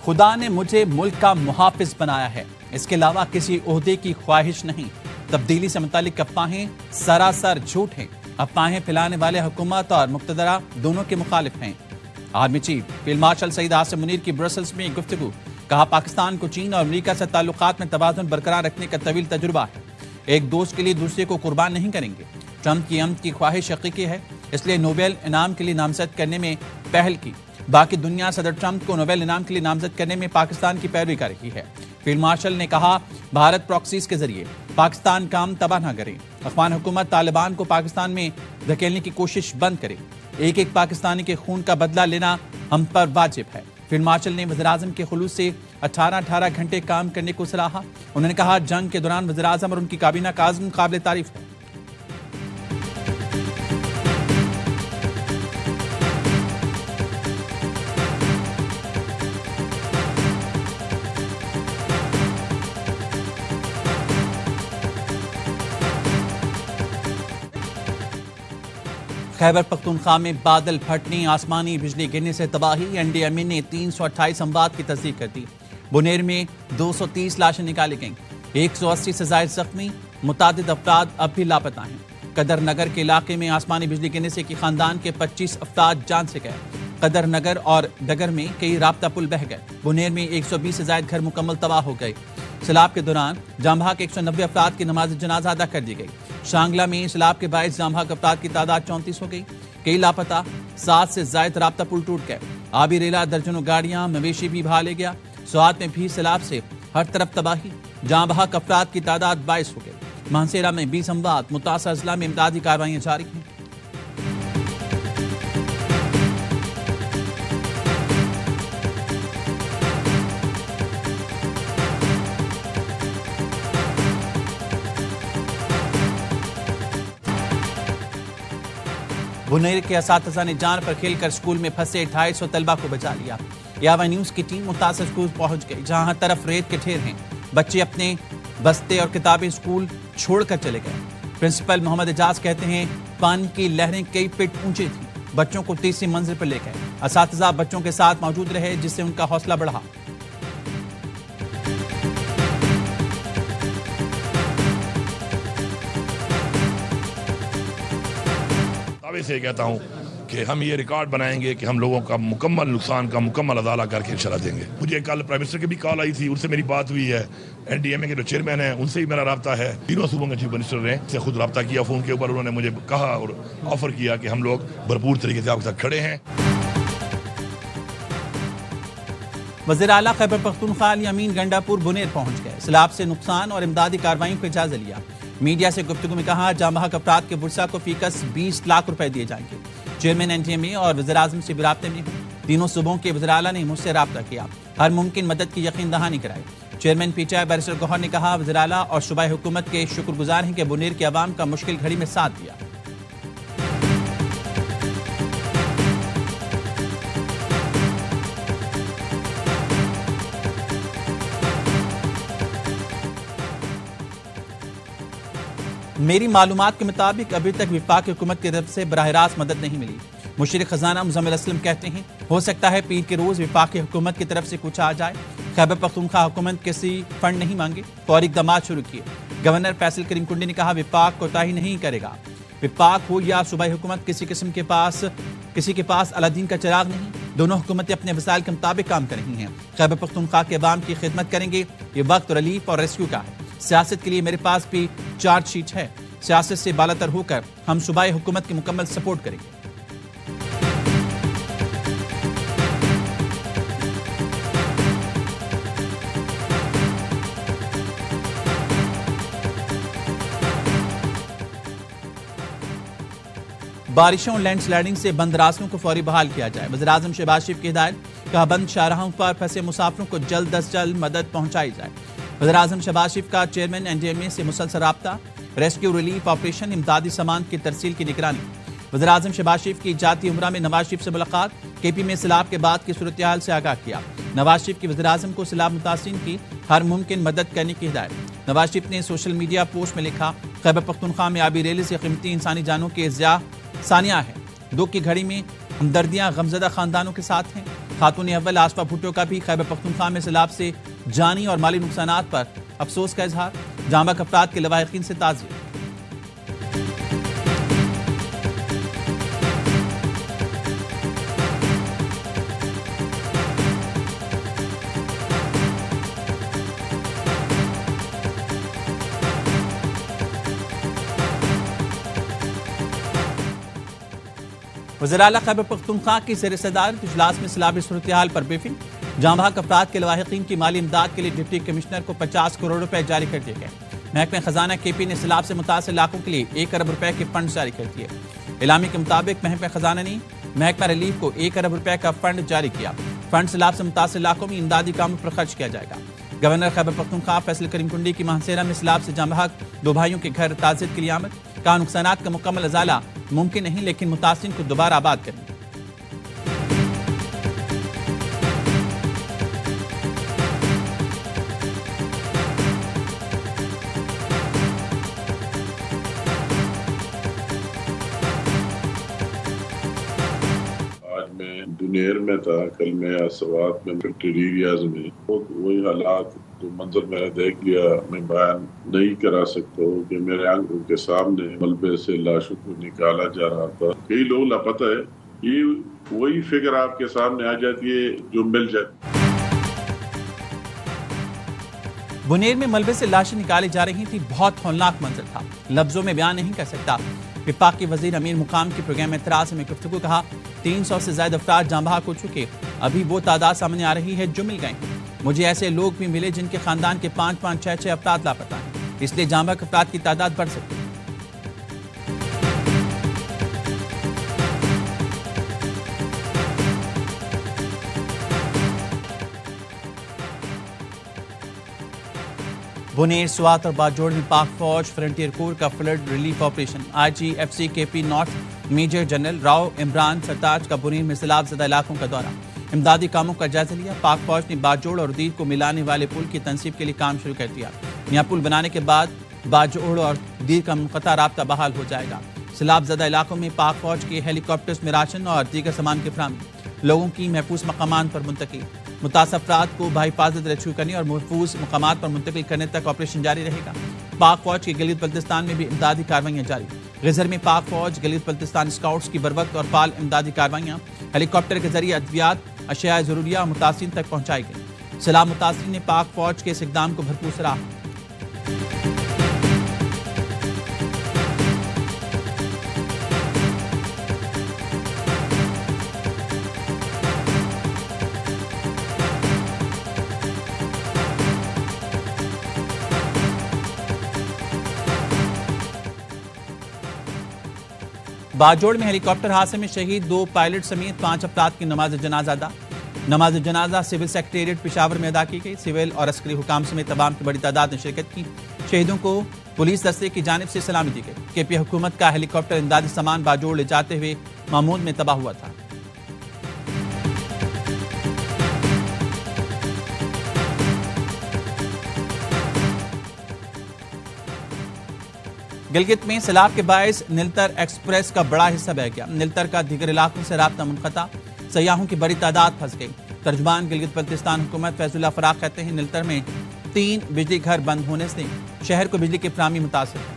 خدا نے مجھے ملک کا محافظ بنایا ہے، اس کے علاوہ کسی عہدے کی خواہش نہیں۔ تبدیلی سے متعلق افواہیں سراسر جھوٹ ہیں۔ افواہیں پھیلانے والے حکومت اور مقتدرہ دونوں کے مخالف ہیں۔ آرمی چیف فیلڈ مارشل سعید عاصم منیر کی برسلز میں گفتگو، کہا پاکستان کو چین اور امریکہ سے تعلقات میں توازن برقرار رکھنے کا طویل تجربہ ہے، ایک دوست کے لیے دوسرے کو قربان نہیں کریں گے۔ ٹرمپ کی امن کی خواہش حقیقی ہے، اس لیے نوبل انعام کے لیے نامزد کرنے میں پہل کی۔ باقی دنیا صدر ٹرمپ کو نوبل انعام کے لیے نامزد کرنے میں پاکستان کی پیروی کر رہی ہے۔ فیلڈ مارشل نے کہا بھارت پراکسیز کے ذریعے پاکستان کام تباہ نہ کرے، افغان حکومت طالبان کو پاکستان میں دھکیلنے کی کوشش بند کرے، ایک ایک پاکستانی کے خون کا بدلہ لینا ہم پر واجب ہے۔ فیلڈ مارشل نے وزیراعظم کے خلوص سے 18 گھنٹے کام کرنے کو سراہا۔ انہوں نے کہا جنگ کے دوران وزیراعظم اور ان کی کابینہ کا عزم قابل تعریف ہے۔ خیبر پختونخوا میں بادل پھٹنے، آسمانی بجلی گرنے سے تباہی۔ این ڈی ایم اے نے 328 اموات کی تصدیق کر دی۔ بنیر میں 230 لاشیں نکالی گئیں، 180 سے زائد زخمی، متعدد افراد اب بھی لاپتہ ہیں۔ قدر نگر کے علاقے میں آسمانی بجلی گرنے سے ایک خاندان کے 25 افراد جان سے گئے۔ قدر نگر اور ڈگر میں کئی رابطہ پل بہہ گئے۔ بنیر میں 120 سے زائد گھر مکمل تباہ ہو گئے۔ سیلاب کے دوران جام بحق 190 افراد کی نماز جنازہ ادا کر دی گئی۔ شانگلہ میں سیلاب کے باعث جام بحق افراد کی تعداد 34 ہو گئی، کئی لاپتہ، 7 سے زائد رابطہ پل ٹوٹ گئے۔ آبی ریلا، درجنوں گاڑیاں، مویشی بھی بہا لے گیا۔ سوات میں بھی سیلاب سے ہر طرف تباہی، جام بحق افراد کی تعداد 22 ہو گئی۔ مانسیرہ میں 20 اموات، متاثرہ اضلاع میں امدادی کارروائیاں جاری ہیں۔ بنیر کے اساتذہ نے جان پر کھیل کر اسکول میں پھنسے 250 طلبہ کو بچا لیا۔ یاوا نیوز کی ٹیم متاثر اسکول پہنچ گئی، جہاں ہر طرف ریت کے ڈھیر ہیں۔ بچے اپنے بستے اور کتابیں اسکول چھوڑ کر چلے گئے۔ پرنسپل محمد اعجاز کہتے ہیں پانی کی لہریں کئی فٹ اونچی تھیں، بچوں کو تیسری منزل پر لے گئے۔ اساتذہ بچوں کے ساتھ موجود رہے، جس سے ان کا حوصلہ بڑھا۔ سے کہتا ہوں کہ ہم یہ ریکارڈ بنائیں گے کہ ہم لوگوں کا مکمل نقصان کا مکمل ازالہ کر کے انشاءاللہ دیں گے۔ مجھے کل پرائم منسٹر کی بھی کال آئی تھی، ان سے میری بات ہوئی ہے، این ڈی ایم اے کے جو چیئرمین ہیں ان سے بھی میرا رابطہ ہے، تینوں صوبوں کے چیف منسٹر نے سے خود رابطہ کیا فون کے اوپر، انہوں نے مجھے کہا اور آفر کیا کہ ہم لوگ بھرپور طریقے سے آپ کے ساتھ کھڑے ہیں۔ وزیر اعلیٰ خیبر پختونخوا یامین گنڈاپور بنیر پہنچ گئے، سیلاب سے نقصان اور امدادی کارروائیوں کا جائزہ لیا۔ میڈیا سے گفتگو میں کہا جام بحق افراد کے ورثاء کو فیکس 20 لاکھ روپے دیے جائیں گے۔ چیئرمین این ڈی ایم اے اور وزیراعظم سے بھی رابطے میں ہوں، تینوں صوبوں کے وزراء اعلیٰ نے مجھ سے رابطہ کیا، ہر ممکن مدد کی یقین دہانی کرائی۔ Chairman P T I barrister Gohar نے کہا وزراء اعلیٰ اور صوبائی حکومت کے شکر گزار ہیں کہ بنیر کے عوام کا مشکل گھڑی میں ساتھ دیا۔ میری معلومات کے مطابق ابھی تک وفاقی حکومت کی طرف سے براہ راست مدد نہیں ملی۔ مشیر خزانہ مزمل اسلم کہتے ہیں ہو سکتا ہے پیر کے روز وفاقی حکومت کی طرف سے کچھ آ جائے۔ خیبر پختونخوا حکومت کسی فنڈ نہیں مانگے، فوری اقدامات شروع کیے۔ گورنر فیصل کریم کنڈی نے کہا وفاق کوتاہی نہیں کرے گا، وفاق ہو یا صوبائی حکومت کسی کے پاس الادین کا چراغ نہیں، دونوں حکومتیں اپنے وسائل کے مطابق کام کر رہی ہیں۔ خیبر پختونخوا کے عوام کی خدمت کریں گے، یہ وقت ریلیف اور ریسکیو کا ہے۔ سیاست کے لیے میرے پاس بھی چارج شیٹ ہے، سیاست سے بالاتر ہو کر ہم صوبائی حکومت کی مکمل سپورٹ کریں گے۔ بارشوں اور لینڈ سلائڈنگ سے بند راستوں کو فوری بحال کیا جائے، وزیراعظم شہباز شریف کی ہدایت، کہا بند شاہراہوں پر پھنسے مسافروں کو جلد از جلد مدد پہنچائی جائے۔ وزیراعظم شہباز شریف کا چیئرمین این ڈی ایم اے سے مسلسل رابطہ، ریسکیو ریلیف آپریشن، امدادی سامان کی ترسیل کی نگرانی۔ وزیراعظم شہباز شریف کی جاتی عمرہ میں نواز شریف سے ملاقات، کے پی میں سیلاب کے بعد کی صورتحال سے آگاہ کیا۔ نواز شریف کی وزیراعظم کو سیلاب متاثرین کی ہر ممکن مدد کرنے کی ہدایت۔ نواز شریف نے سوشل میڈیا پوسٹ میں لکھا خیبر پختونخوا میں آبی ریلے سے قیمتی انسانی جانوں کے ضیاع ثانیہ ہے، دکھ کی گھڑی میں ہمدردیاں غمزدہ خاندانوں کے ساتھ ہیں۔ خاتون اول آصفہ بھٹو کا بھی خیبر پختونخوا میں سیلاب سے جانی اور مالی نقصانات پر افسوس کا اظہار، جاں بحق افراد کے لواحقین سے تعزیت۔ وزیراعلیٰ خیبر پختونخوا کی زیر صدارت اجلاس میں سیلابی صورتحال پر بریفنگ، جاں بحق افراد کے لواحقین کی مالی امداد کے لیے ڈپٹی کمشنر کو 50 کروڑ روپے جاری کر دیے گئے۔ محکمہ خزانہ کے پی نے سیلاب سے متاثر علاقوں کے لیے 1 ارب روپے کے فنڈ جاری کر دیے۔ اعلامیہ کے مطابق محکمہ خزانہ نے محکمہ ریلیف کو 1 ارب روپے کا فنڈ جاری کیا۔ فنڈ سیلاب سے متاثر علاقوں میں امدادی کاموں پر خرچ کیا جائے گا۔ گورنر خیبر پختونخوا فیصل کریم کنڈی کی ماہسیرہ میں سیلاب سے جاں بحق 2 بھائیوں کے گھر تعزیت کے لیے آمد، کہا نقصانات کا مکمل ازالہ ممکن نہیں لیکن متاثرین کو دوبارہ آباد کریں گے۔ دنیر میں تھا، کل میں آسوات میں فیکٹری ایریاز میں وہی حالات جو منظر میں نے دیکھ لیا میں بیان نہیں کرا سکتا ہوں کہ میرے آنکھوں کے سامنے ملبے سے لاشوں کو نکالا جا رہا تھا۔ کئی لوگ لاپتہ ہے، یہ وہی فگر آپ کے سامنے آ جاتی ہے جو مل جاتی۔ بنیر میں ملبے سے لاشیں نکالی جا رہی تھی، بہت ہولناک منظر تھا، لفظوں میں بیان نہیں کر سکتا۔ وفاق کے وزیر امیر مقام کی پروگرام اعتراض میں گفتگو، کہا 300 سے زائد افراد جاں بحق ہو چکے، ابھی وہ تعداد سامنے آ رہی ہے جو مل گئے ہیں۔ مجھے ایسے لوگ بھی ملے جن کے خاندان کے 5-5، 6-6 افراد لاپتہ ہیں، اس لیے جاں بحق افراد کی تعداد بڑھ سکتی ہے۔ بنیر، سوات اور باجوڑ میں پاک فوج فرنٹیئر کور کا flood relief operation, I G F C K P north major general Rao Imran Sartaj کا بنیر میں سیلاب زدہ علاقوں کا دورہ، امدادی کاموں کا جائزہ لیا۔ پاک فوج نے باجوڑ اور دیر کو ملانے والے پل کی تنصیب کے لیے کام شروع کر دیا۔ نیا پل بنانے کے بعد باجوڑ اور دیر کا منقطع رابطہ بحال ہو جائے گا۔ سیلاب زدہ علاقوں میں پاک فوج کے ہیلی کاپٹرز میں راشن اور دیگر سامان کی فراہمی، لوگوں کی محفوظ مقامات پر منتقل، متاثرہ افراد کو بحفاظت ریسکیو کرنے اور محفوظ مقامات پر منتقل کرنے تک آپریشن جاری رہے گا۔ پاک فوج کی گلگت بلتستان میں بھی امدادی کاروائیاں جاری، غزر میں پاک فوج گلگت بلتستان اسکاؤٹس کی بروقت اور فعال امدادی کاروائیاں، ہیلی کاپٹر کے ذریعے ادویات، اشیاء ضروریہ متاثرین تک پہنچائی گئی۔ سیلاب متاثرین نے پاک فوج کے اس اقدام کو بھرپور سراہا۔ باجوڑ میں ہیلی کاپٹر حادثے میں شہید 2 پائلٹ سمیت 5 افراد کی نماز جنازہ ادا۔ نماز جنازہ سول سیکریٹریٹ پشاور میں ادا کی گئی۔ سول اور عسکری حکام سمیت تمام کی بڑی تعداد نے شرکت کی۔ شہیدوں کو پولیس دستے کی جانب سے سلامی دی گئی۔ کے پی حکومت کا ہیلی کاپٹر امدادی سامان باجوڑ لے جاتے ہوئے مامود میں تباہ ہوا تھا۔ گلگت میں سیلاب کے باعث نلتر ایکسپریس کا بڑا حصہ بہہ گیا۔ نلتر کا دیگر علاقوں سے رابطہ منقطع، سیاحوں کی بڑی تعداد پھنس گئی۔ ترجمان گلگت بلتستان حکومت فیض اللہ فراق کہتے ہیں نلتر میں 3 بجلی گھر بند ہونے سے شہر کو بجلی کی فراہمی متاثر ہے۔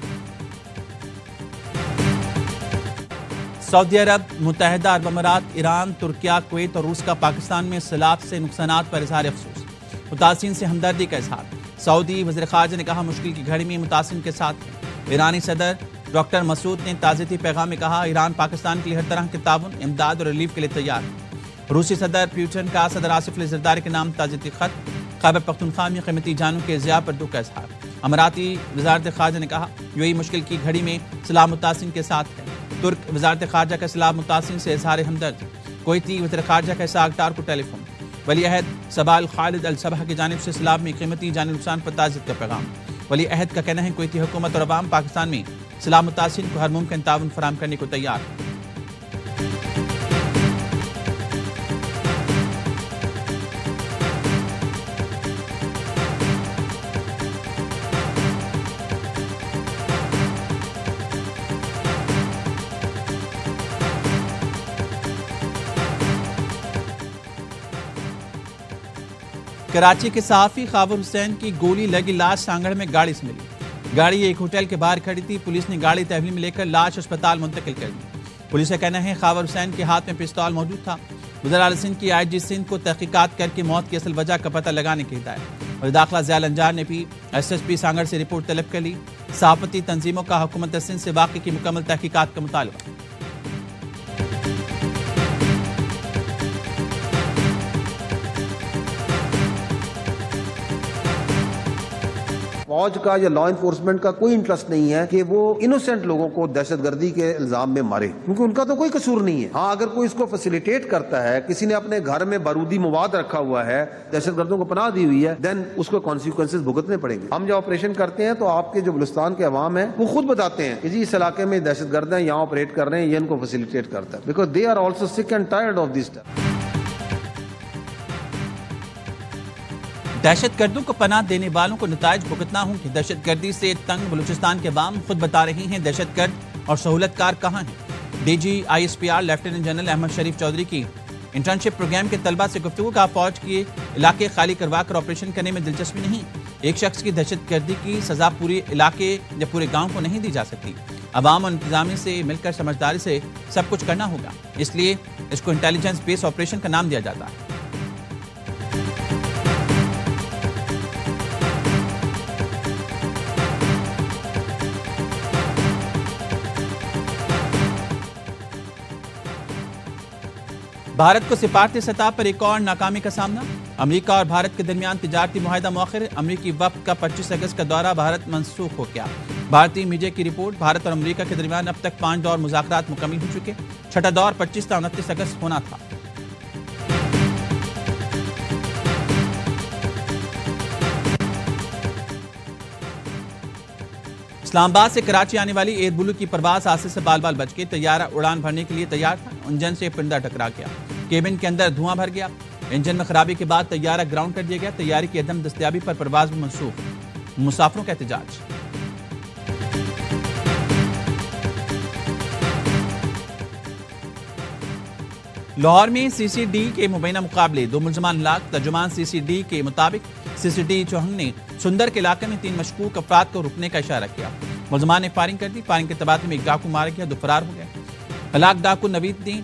سعودی عرب، متحدہ عرب امارات، ایران، ترکیہ، کویت اور روس کا پاکستان میں سیلاب سے نقصانات پر اظہار افسوس، متاثرین سے ہمدردی کا اظہار۔ سعودی وزیر خارجہ نے کہا مشکل کی گھڑی میں متاثرین کے ساتھ ہیں۔ ایرانی صدر ڈاکٹر مسعود نے تعزیتی پیغام میں کہا ایران پاکستان کے لیے ہر طرح کے تعاون، امداد اور ریلیف کے لیے تیار ہے۔ روسی صدر پیوٹن کا صدر آصف علی زرداری کے نام تعزیتی خط، خیبر پختونخوا میں قیمتی جانوں کے ضیاع پر دکھ کا اظہار۔ اماراتی وزارت خارجہ نے کہا UAE مشکل کی گھڑی میں سیلاب متاثرین کے ساتھ ہے۔ ترک وزارت خارجہ کا سیلاب متاثرین سے اظہار ہمدرد۔ کویتی وزیر خارجہ کا اسحاق ڈار کو ٹیلی فون۔ ولی عہد سبال خالد الصبح کی جانب سے سیلاب میں قیمتی جانی نقصان پر تعزیت کا پیغام۔ ولی عہد کا کہنا ہے کویتی حکومت اور عوام پاکستان میں سیلاب متاثرین کو ہر ممکن تعاون فراہم کرنے کو تیار ہے۔ کراچی کے صحافی خاور حسین کی گولی لگی لاش سانگڑ میں گاڑی سے ملی. گاڑی ایک ہوٹل کے باہر کھڑی تھی. پولیس نے گاڑی تحویل میں لے کر لاش اسپتال منتقل کر دی. پولیس کا کہنا ہے خاور حسین کے ہاتھ میں پستول موجود تھا. وزیر اعلیٰ سندھ کی IG سندھ کو تحقیقات کر کے موت کی اصل وجہ کا پتہ لگانے کی ہدایت. اور داخلہ ضیاء الانجار نے بھی SSP سانگڑ سے رپورٹ طلب کر لی. صحافتی تنظیموں کا حکومت سندھ سے واقعے کی مکمل تحقیقات کا مطالبہ. فوج کا یا لا انفورسمنٹ کا کوئی انٹرسٹ نہیں ہے کہ وہ انوسینٹ لوگوں کو دہشت گردی کے الزام میں مارے، کیونکہ ان کا تو کوئی قصور نہیں ہے. ہاں اگر کوئی اس کو فیسیلیٹیٹ کرتا ہے، کسی نے اپنے گھر میں بارودی مواد رکھا ہوا ہے، دہشت گردوں کو پناہ دی ہوئی ہے، دین اس کو کانسیکوینسز بھگتنے پڑیں گے. ہم جب آپریشن کرتے ہیں تو آپ کے جو بلوچستان کے عوام ہیں وہ خود بتاتے ہیں کہ جی اس علاقے میں دہشت گرد ہیں، یہاں آپریٹ کر رہے ہیں، یہ ان کو فیسیلیٹیٹ کرتا ہے، بیکاز دے آر آلسو سک اینڈ ٹائرڈ آف دس. دہشت گردوں کو پناہ دینے والوں کو نتائج بھگتنا ہوں کہ دہشت گردی سے تنگ بلوچستان کے عوام خود بتا رہی ہیں دہشت گرد اور سہولت کار کہاں ہیں. DG ISPR lieutenant general Ahmed Sharif Chaudhry کی انٹرنشپ پروگرام کے طلبہ سے گفتگو کا فوج کے علاقے خالی کروا کر آپریشن کرنے میں دلچسپی نہیں. ایک شخص کی دہشت گردی کی سزا پورے علاقے یا پورے گاؤں کو نہیں دی جا سکتی. عوام اور انتظامیہ سے مل کر سمجھداری سے سب کچھ کرنا ہوگا. اس لیے اس کو انٹیلیجنس بیس آپریشن کا نام دیا جاتا ہے. بھارت کو سفارتی سطح پر ایک اور ناکامی کا سامنا. امریکہ اور بھارت کے درمیان تجارتی معاہدہ مؤخر. امریکی وفد کا 25 اگست کا دورہ بھارت منسوخ ہو گیا. بھارتی میڈیا کی رپورٹ. بھارت اور امریکہ کے درمیان اب تک 5 دور مذاکرات مکمل ہو چکے. چھٹا دور 25 تا 29 اگست ہونا تھا. اسلام آباد سے کراچی آنے والی ایئر بلو کی پرواز حادثے سے بال بال بچ گئی. طیارہ اڑان بھرنے کے لیے تیار تھا. انجن سے پنڈا ٹکرا گیا. کیبن کے اندر دھواں بھر گیا. انجن میں خرابی کے بعد طیارہ گراؤنڈ کر دیا گیا. طیارے کی عدم دستیابی پر پرواز بھی منسوخ. مسافروں کا احتجاج. لاہور میں CCD کے مبینہ مقابلے. 2 ملزمان ہلاک. ترجمان CCD کے مطابق CCD چوہنگ نے سندر کے علاقے میں 3 مشکوک افراد کو رکنے کا اشارہ کیا. ملزمان نے فائرنگ کر دی. فائرنگ کے تبادلے میں ایک ڈاکو مارا گیا. 2 فرار ہو گئے. ہلاک ڈاکو نوید نے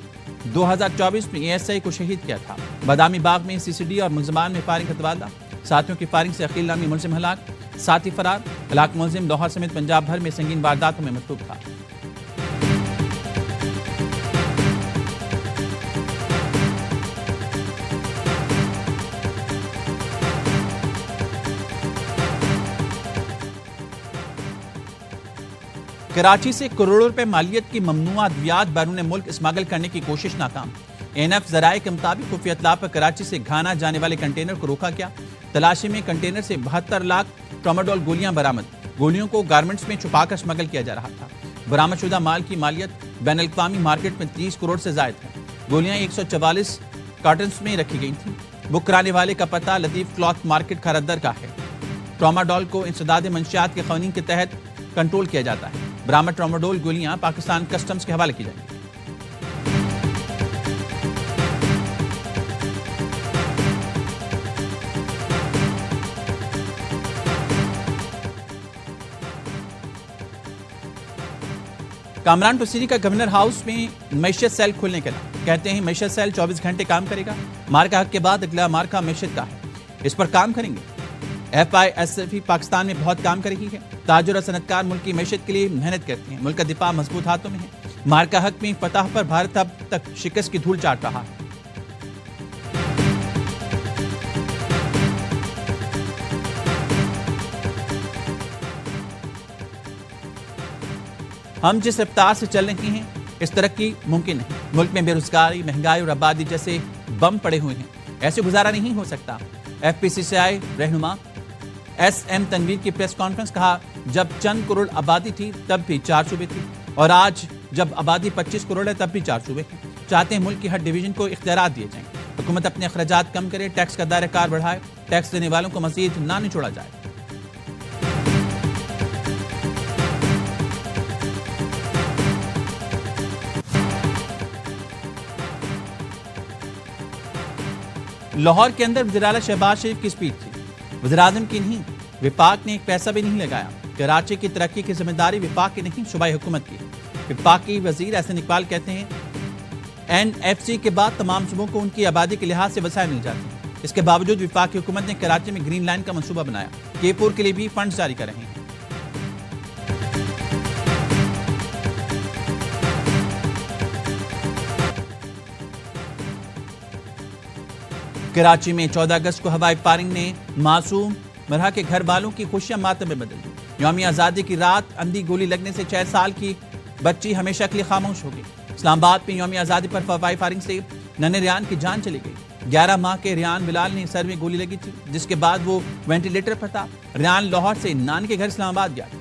2024 میں ASI کو شہید کیا تھا. بادامی باغ میں CCD اور ملزمان میں فائرنگ کا تبادلہ. ساتھیوں کی فائرنگ سے عقیل نامی ملزم ہلاک. ساتھی فرار. ہلاک ملزم لاہور سمیت پنجاب بھر میں سنگین وارداتوں میں مصروف تھا. کراچی سے کروڑوں روپے مالیت کی ممنوع ادویات بیرون ملک اسمگل کرنے کی کوشش ناکام. ANF ذرائع کے مطابق خفیہ اطلاع پر کراچی سے گھانا جانے والے کنٹینر کو روکا گیا. تلاشی میں کنٹینر سے 72 لاکھ ٹراماڈول گولیاں برآمد. گولیوں کو گارمنٹس میں چھپا کر اسمگل کیا جا رہا تھا. برآمد شدہ مال کی مالیت بین الاقوامی مارکیٹ میں 30 کروڑ سے زائد ہے. گولیاں 144 کارٹنز میں رکھی گئی تھیں. بک کرانے والے کا پتہ لطیف کلاتھ مارکیٹ کھردر کا ہے. ٹراماڈول کو انسداد منشیات کے قوانین کے تحت کنٹرول کیا جاتا ہے. برآمد ٹراماڈول گولیاں پاکستان کسٹمز کے حوالے کی جائیں گی. کامران پسیری کا گورنر ہاؤس میں معیشت سیل کھولنے کا اعلان. کہتے ہیں معیشت سیل 24 گھنٹے کام کرے گا. مارکا حق کے بعد اگلا مارکا معیشت کا ہے. اس پر کام کریں گے. FISF پاکستان میں بہت کام کر رہی ہے. تاجر اور صنعت کار ملک کی معیشت کے لیے محنت کرتے ہیں. ملک کا دفاع مضبوط ہاتھوں میں ہے. مارکا حق میں فتح پر بھارت اب تک شکست کی دھول چاٹ رہا ہے. ہم جس رفتار سے چل رہے ہیں اس ترقی ممکن نہیں. ملک میں بے روزگاری، مہنگائی اور آبادی جیسے بم پڑے ہوئے ہیں. ایسے گزارا نہیں ہو سکتا. FPCCI رہنما SM تنویر کی پریس کانفرنس. کہا جب چند کروڑ آبادی تھی تب بھی 4 صوبے تھے اور آج جب آبادی 25 کروڑ ہے تب بھی 4 صوبے ہیں. چاہتے ہیں ملک کی ہر ڈویژن کو اختیارات دیے جائیں. حکومت اپنے اخراجات کم کرے، ٹیکس کا دائرہ کار بڑھائے، ٹیکس دینے والوں کو مزید نہ نچوڑا جائے. لاہور کے اندر وزیراعلیٰ شہباز شریف کی اسپیچ تھی، وزیراعظم کی نہیں۔ وفاق نے ایک پیسہ بھی نہیں لگایا۔ کراچی کی ترقی کی ذمہ داری وفاق کی نہیں، صوبائی حکومت کی۔ وفاقی وزیر احسن اقبال کہتے ہیں NFC کے بعد تمام صوبوں کو ان کی آبادی کے لحاظ سے وسائل مل جاتے ہیں۔ اس کے باوجود وفاقی حکومت نے کراچی میں گرین لائن کا منصوبہ بنایا، کے-پور کے لیے بھی فنڈز جاری کر رہے ہیں۔ کراچی میں 14 اگست کو ہوائی فائرنگ نے معصوم مرحا کے گھر والوں کی خوشیاں ماتم میں بدل دی۔ یوم آزادی کی رات اندھی گولی لگنے سے 6 سال کی بچی ہمیشہ کے لیے خاموش ہو گئی۔ اسلام آباد میں یوم آزادی پر ہوائی فائرنگ سے ننھے ریان کی جان چلی گئی۔ 11 ماہ کے ریان بلال نے سر میں گولی لگی تھی، جس کے بعد وہ وینٹیلیٹر پر تھا۔ ریان لاہور سے نان کے گھر اسلام آباد گیا تھا۔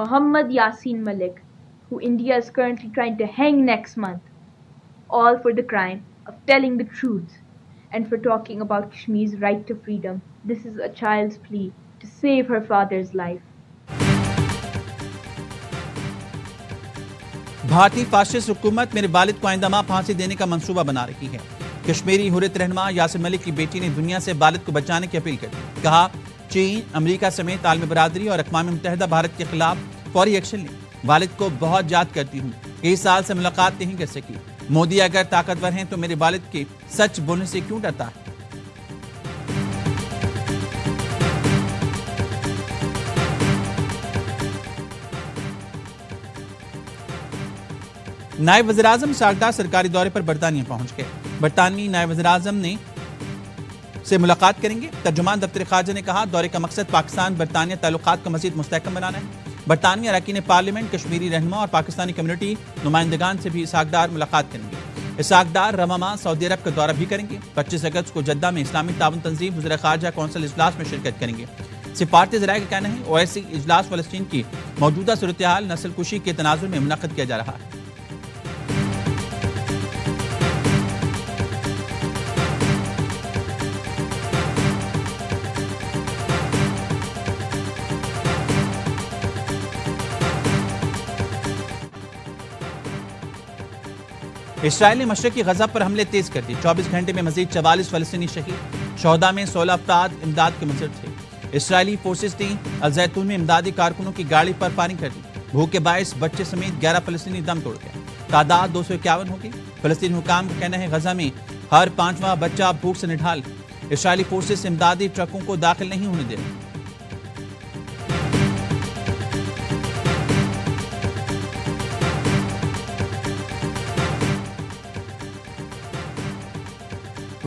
Mohammad Yasin Malik, who India is currently trying to hang next month, all for the crime of telling the truth and for talking about Kashmir's right to freedom. This is a child's plea to save her father's life. بھارتی fascist حکومت میرے والد کو آئندہ ماہ پھانسی دینے کا منصوبہ بنا رہی ہے۔ کشمیری حریت رہنما یاسر ملک کی بیٹی نے دنیا سے والد کو بچانے کی اپیل کر دی۔ کہا چین، امریکہ سمیت عالمی برادری اور اقوام متحدہ بھارت کے خلاف فوری ایکشن لیں۔ والد کو بہت یاد کرتی ہوں، کئی سال سے ملاقات نہیں کر سکی۔ مودی اگر طاقتور ہیں تو میرے والد کے سچ بولنے سے کیوں ڈرتا ہے؟ نائب وزیراعظم اسحاق ڈار سرکاری دورے پر برطانیہ پہنچ گئے۔ برطانوی نائب وزیراعظم سے ملاقات کریں گے۔ ترجمان دفتر خارجہ نے کہا دورے کا مقصد پاکستان برطانیہ تعلقات کو مزید مستحکم بنانا ہے۔ برطانوی اراکین پارلیمنٹ، کشمیری رہنما اور پاکستانی کمیونٹی نمائندگان سے بھی اسحاق ڈار ملاقات کریں گے۔ اسحاق ڈار رواں ماہ سعودی عرب کا دورہ بھی کریں گے۔ 25 اگست کو جدہ میں اسلامی تعاون تنظیم وزیر خارجہ کونسل اجلاس میں شرکت کریں گے۔ سفارتی ذرائع کا کہنا ہے OIC اجلاس فلسطین کی موجودہ صورتحال، نسل کشی کے تناظر میں منعقد کیا جا رہا ہے۔ اسرائیل نے مشرقی غزہ پر حملے تیز کر دی۔ 24 گھنٹے میں مزید 44 فلسطینی شہید، شہداء میں 16 افراد امداد کے منتظر تھے۔ اسرائیلی فورسز نے الزیتون میں امدادی کارکنوں کی گاڑی پر فائرنگ کر دی۔ بھوک کے باعث بچے سمیت 11 فلسطینی دم توڑ گئے، تعداد 251 ہو گئی۔ فلسطینی حکام کا کہنا ہے غزہ میں ہر 5واں بچہ بھوک سے نڈھال۔ اسرائیلی فورسز امدادی ٹرکوں کو داخل نہیں ہونے دے رہے۔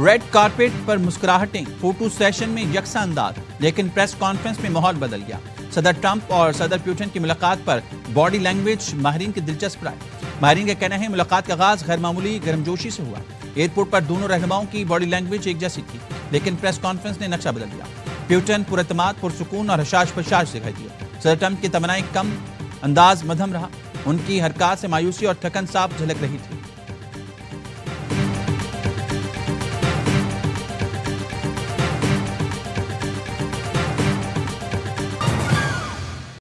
ریڈ کارپیٹ پر مسکراہٹیں، فوٹو سیشن میں یکساں انداز، لیکن پریس کانفرنس میں ماحول بدل گیا۔ صدر ٹرمپ اور صدر پیوٹن کی ملاقات پر باڈی لینگویج ماہرین کی دلچسپ رائے۔ ماہرین کا کہنا ہے ملاقات کا آغاز غیر معمولی گرمجوشی سے ہوا۔ ایئرپورٹ پر دونوں رہنماؤں کی باڈی لینگویج ایک جیسی تھی، لیکن پریس کانفرنس نے نقشہ بدل دیا۔ پیوٹن پراعتماد، پرسکون اور حشاش پشاش دکھائی دیا۔ صدر ٹرمپ کی توانائی کم، انداز مدھم رہا۔ ان کی حرکات سے مایوسی اور تھکن صاف جھلک رہی تھی۔